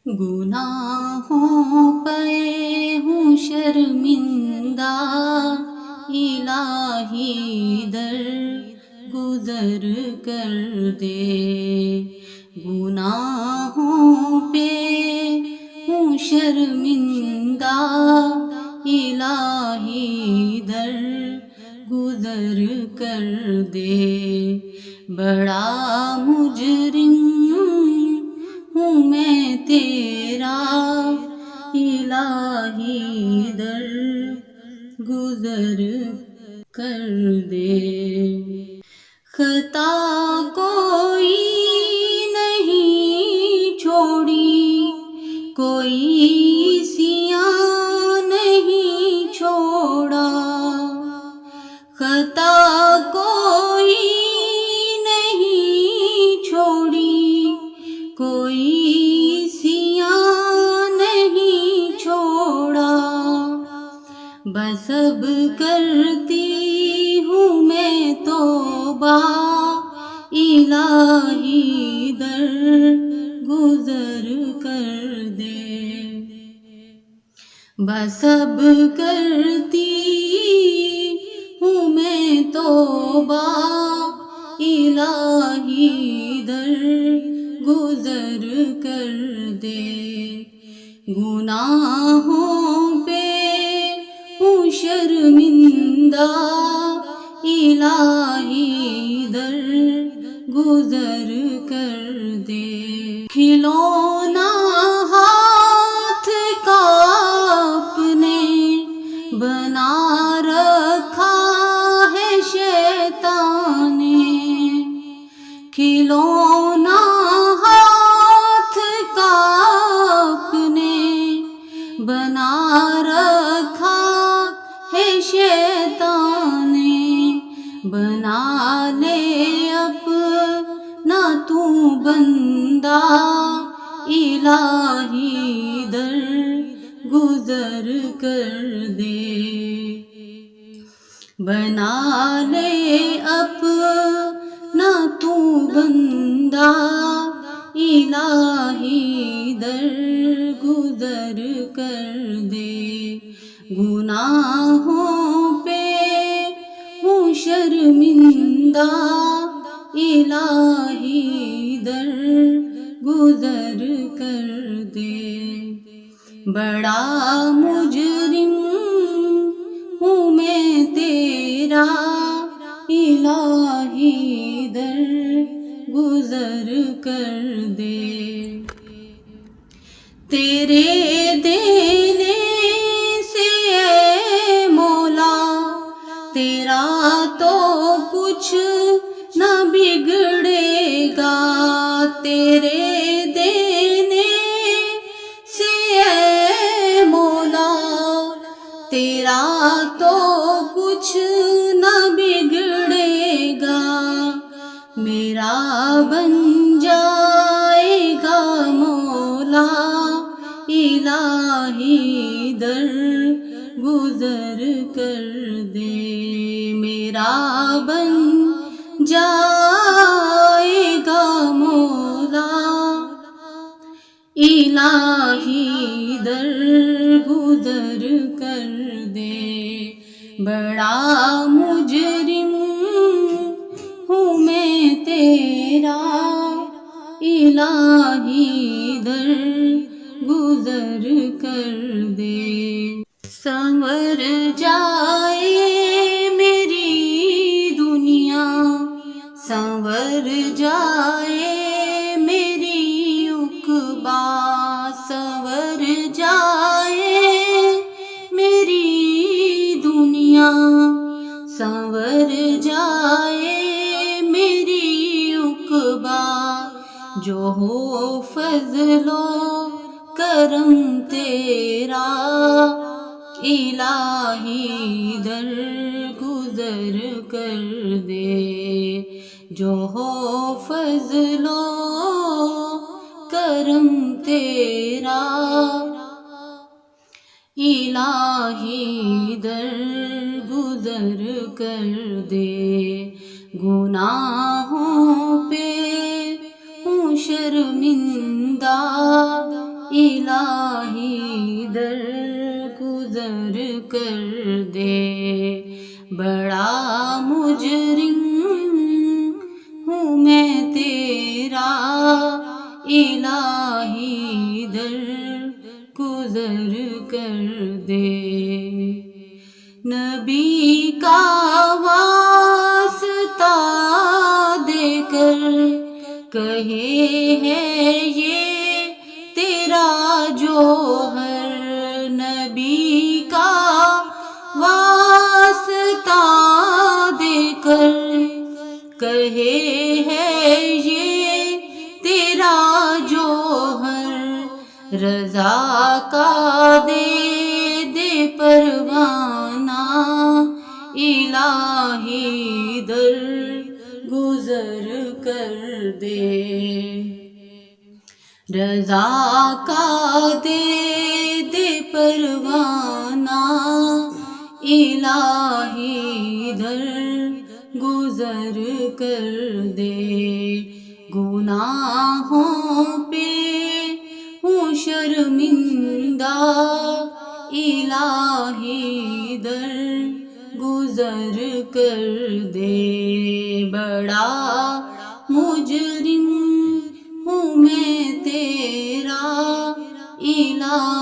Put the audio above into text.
گناہوں پہ ہوں شرمندہ، الہی در گزر کر دے۔ گناہوں پہ ہوں شرمندہ، الہی در گزر کر دے۔ بڑا مجرم ہوں میں تیرا، الہی در گزر کر دے۔ خطا کوئی نہیں چھوڑی، کوئی سیاہ نہیں چھوڑا۔ خطا کوئی نہیں چھوڑی، کوئی سیاہ نہیں چھوڑا۔ بس اب کرتی ہوں میں توبہ، الہی در گزر کر دے۔ بس اب کرتی ہوں میں توبہ، الہی در گزر کر دے۔ گناہوں پہ ہوں شرمندہ، الہی در گزر کر دے۔ کھلونا ہاتھ کا اپنے بنا رکھا ہے شیطان نے، کھلونا ہاتھ کا اپنے بنا رکھا ہے شیطان نے۔ بنا لے اپنا تو بندہ، الہی در گزر کر دے۔ بنا لے اپنا تو بندہ، الہی در گزر کر دے۔ گناہوں پہ ہوں شرمندہ، الہی در گزر کر دے۔ بڑا مجرم ہوں میں تیرا، الہی در گزر کر دے۔ تیرے دینے سے اے مولا، تیرا تو کچھ نہ بگڑے گا۔ تیرے دینے سے اے مولا، تیرا تو کچھ نہ بگڑے گا۔ میرا بن جائے گا مولا، الہی در گزر کر دے۔ میرا بن جائے گا مولا، الہی در گزر کر دے۔ بڑا مجرم ہوں میں تیرا، الہی در گزر کر دے۔ سنور جائے میری دنیا، سنور جائے میری عقبیٰ، سنور جائے میری دنیا، سنور جائے میری عقبیٰ۔ جو ہو فضل و کرم تیرا، الہی در گزر کر دے۔ جو ہو فضل و کرم تیرا، الہی در گزر کر دے۔ گناہوں پہ ہوں شرمندہ، الہی در گزر کر دے، بڑا مجرم ہوں میں تیرا، الہی در گزر کر دے۔ نبی کا واسطہ دے کر کہے ہے یہ تیرا جوہر، نبی کا واسطہ دے کر کہے ہے یہ تیرا جوہر، رضا کا دے دے پروانہ، الہی در گزر کر دے، رضا کا دے دے پروانہ، الہی در گزر کر دے۔ گناہوں پہ ہوں شرمندہ، الہی در گزر کر دے، بڑا مجرم ہوں میں تیرا، الہی